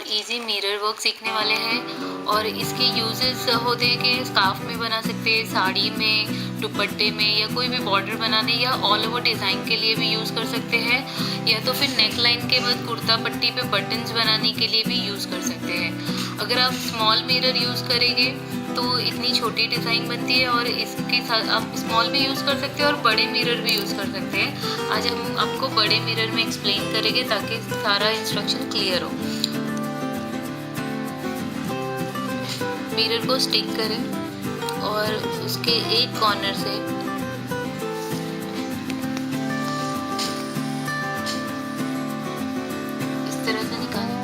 और easy mirror work सीखने वाले हैं। और इसके यूजेस होते हैं कि स्कार्फ में बना सकते हैं, साड़ी में, दुपट्टे में, या कोई भी बॉर्डर बनाने या ऑल ओवर डिज़ाइन के लिए भी यूज़ कर सकते हैं, या तो फिर नेक लाइन के बाद कुर्ता पट्टी पे बटन्स बनाने के लिए भी यूज़ कर सकते हैं। अगर आप स्मॉल मिरर यूज़ करेंगे तो इतनी छोटी डिज़ाइन बनती है, और इसके साथ आप स्मॉल भी यूज़ कर सकते हैं और बड़े मिरर भी यूज़ कर सकते हैं। आज हम आपको बड़े मिरर में एक्सप्लेन करेंगे ताकि सारा इंस्ट्रक्शन क्लियर हो। मिरर को स्टिक करें और उसके एक कॉर्नर से इस तरह से निकालें।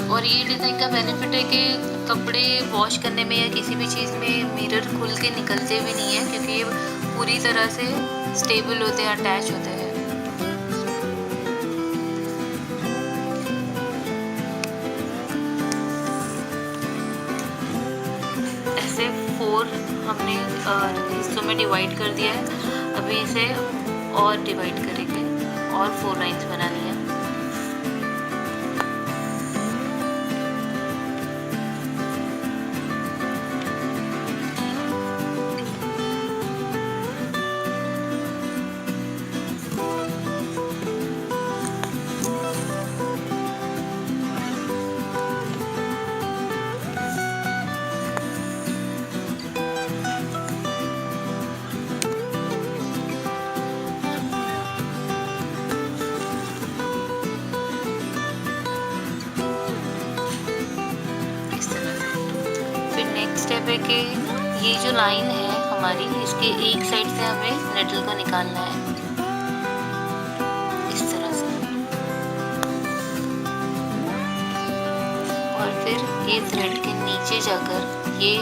और ये डिज़ाइन का बेनिफिट है कि कपड़े वॉश करने में या किसी भी चीज़ में मिरर खुल के निकलते भी नहीं है, क्योंकि ये पूरी तरह से स्टेबल होते हैं, अटैच होते हैं। ऐसे 4 हमने हिस्सों में डिवाइड कर दिया है। अभी इसे और डिवाइड करेंगे और 4 लाइन्स बनानी है। स्टेप है कि ये जो लाइन है हमारी, इसके एक साइड से हमें निडल को निकालना है इस तरह से, और फिर ये थ्रेड के नीचे जाकर ये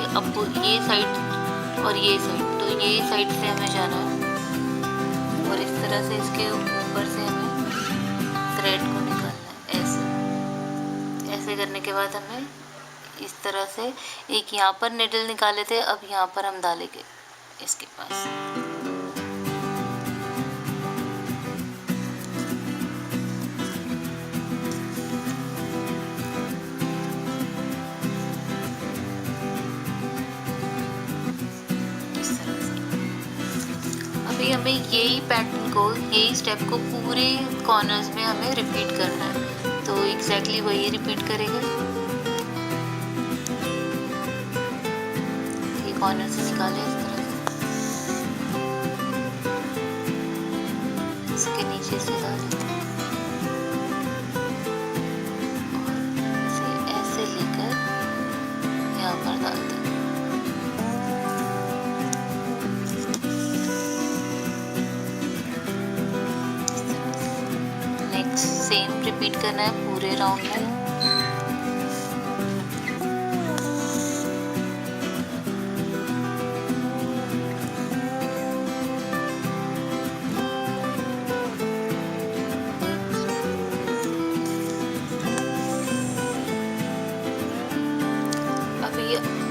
साइड और ये साइड, तो ये साइड से हमें जाना है और इस तरह से इसके ऊपर से हमें थ्रेड को निकालना है। ऐसे करने के बाद हमें इस तरह से एक यहाँ पर निडल निकाले थे, अब यहाँ पर हम डालेंगे इसके पास। इस तरह से अभी हमें यही पैटर्न को, यही स्टेप को पूरे कॉर्नर्स में हमें रिपीट करना है, तो एग्जैक्टली वही रिपीट करेंगे। कॉर्नर से निकाले इस तरह से, इसके नीचे से डालें और इसे ऐसे लेकर यहाँ पर डाल दें। नेक्स्ट सेम रिपीट करना है पूरे राउंड में।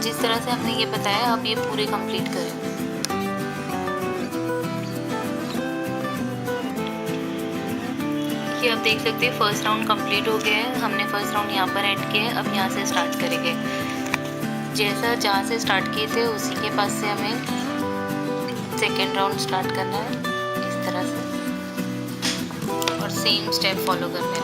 जिस तरह से हमने ये बताया, आप ये पूरे कंप्लीट करें। ये आप देख सकते हैं फर्स्ट राउंड कंप्लीट हो गया है। हमने फर्स्ट राउंड यहाँ पर एंड किया है। अब यहाँ से स्टार्ट करेंगे। जैसा जहाँ से स्टार्ट किए थे उसी के पास से हमें सेकेंड राउंड स्टार्ट करना है इस तरह से, और सेम स्टेप फॉलो करना है।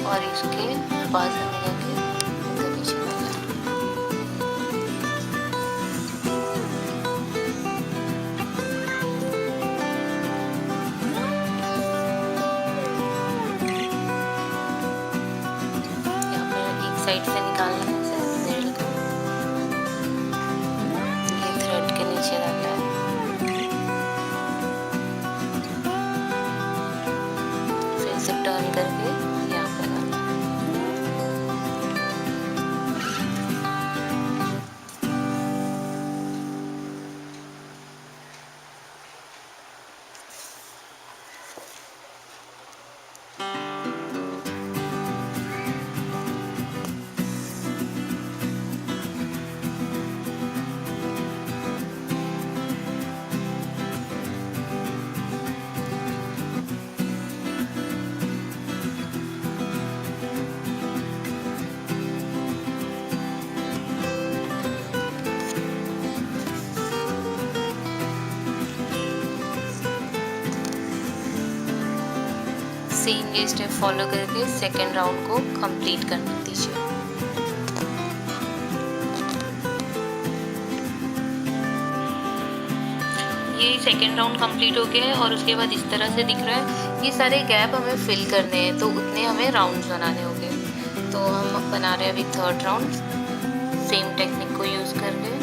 और इसके पास हमें जाके इधर नीचे डालना है। यहाँ पर एक साइड से निकालना है थ्रेड को, ये थ्रेड के नीचे डालना है, फिर से टर्न करके यहाँ पर डालना है। सेम ये स्टेप फॉलो करके सेकेंड राउंड को कंप्लीट कर दीजिए। ये सेकेंड राउंड कंप्लीट हो गया है और उसके बाद इस तरह से दिख रहा है। ये सारे गैप हमें फिल करने हैं, तो उतने हमें राउंड्स बनाने होंगे। तो हम बना रहे हैं अभी थर्ड राउंड सेम टेक्निक को यूज़ करके।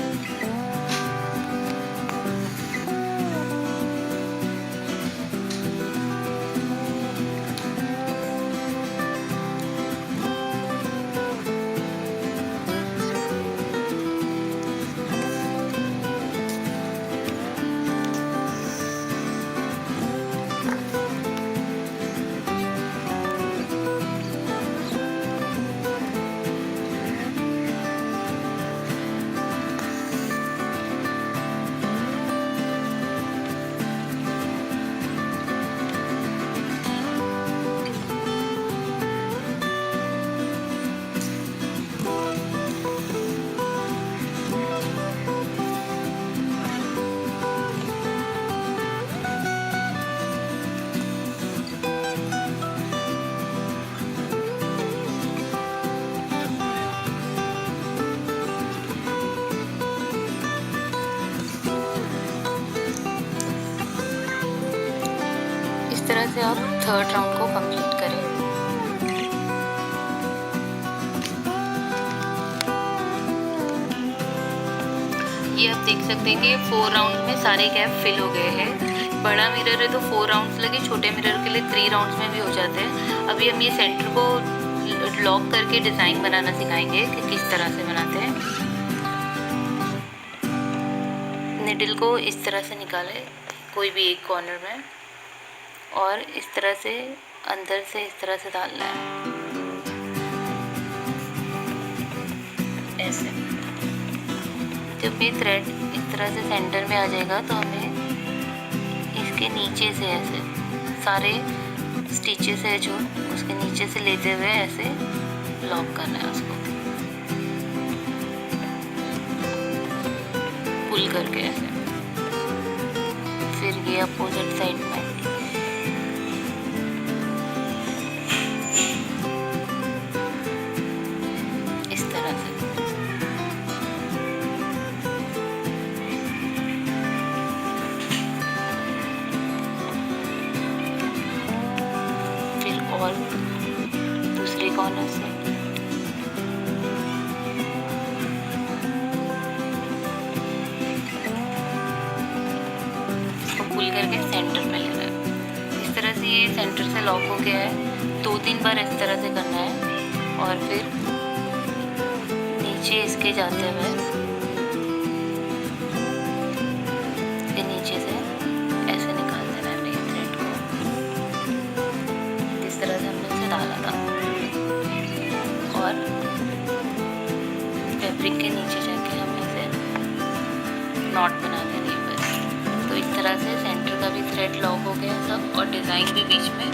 इस तरह से आप थर्ड राउंड को कंप्लीट करें। ये आप देख सकते हैं कि 4 राउंड में सारे गैप फिल हो गए हैं। बड़ा मिरर है तो 4 राउंड्स लगे, छोटे मिरर के लिए 3 राउंड्स में भी हो जाते हैं। अभी हम ये सेंटर को लॉक करके डिज़ाइन बनाना सिखाएंगे कि किस तरह से बनाते हैं। निडल को इस तरह से निकालें कोई भी एक कॉर्नर में, और इस तरह से अंदर से इस तरह से डालना है ऐसे। जब ये थ्रेड इस तरह से सेंटर में आ जाएगा तो हमें इसके नीचे से ऐसे सारे स्टिचेस है जो उसके नीचे से लेते हुए ऐसे लॉक करना है उसको, पुल करके ऐसे। फिर ये अपोजिट साइड में इस तरह से। फिर और दूसरे कॉर्नर से पुल करके सेंटर में लेना है। इस तरह से ये सेंटर से लॉक हो गया है। 2-3 बार इस तरह से करना है और फिर नीचे इसके जाते हुए ये नीचे से ऐसे निकाल देना है मेन थ्रेड को। इस तरह से हमने इसे डाला था और फैब्रिक के नीचे जाके हम इसे नॉट बना देंगे बस। तो इस तरह से सेंटर का भी थ्रेड लॉक हो गया सब, और डिज़ाइन भी बीच में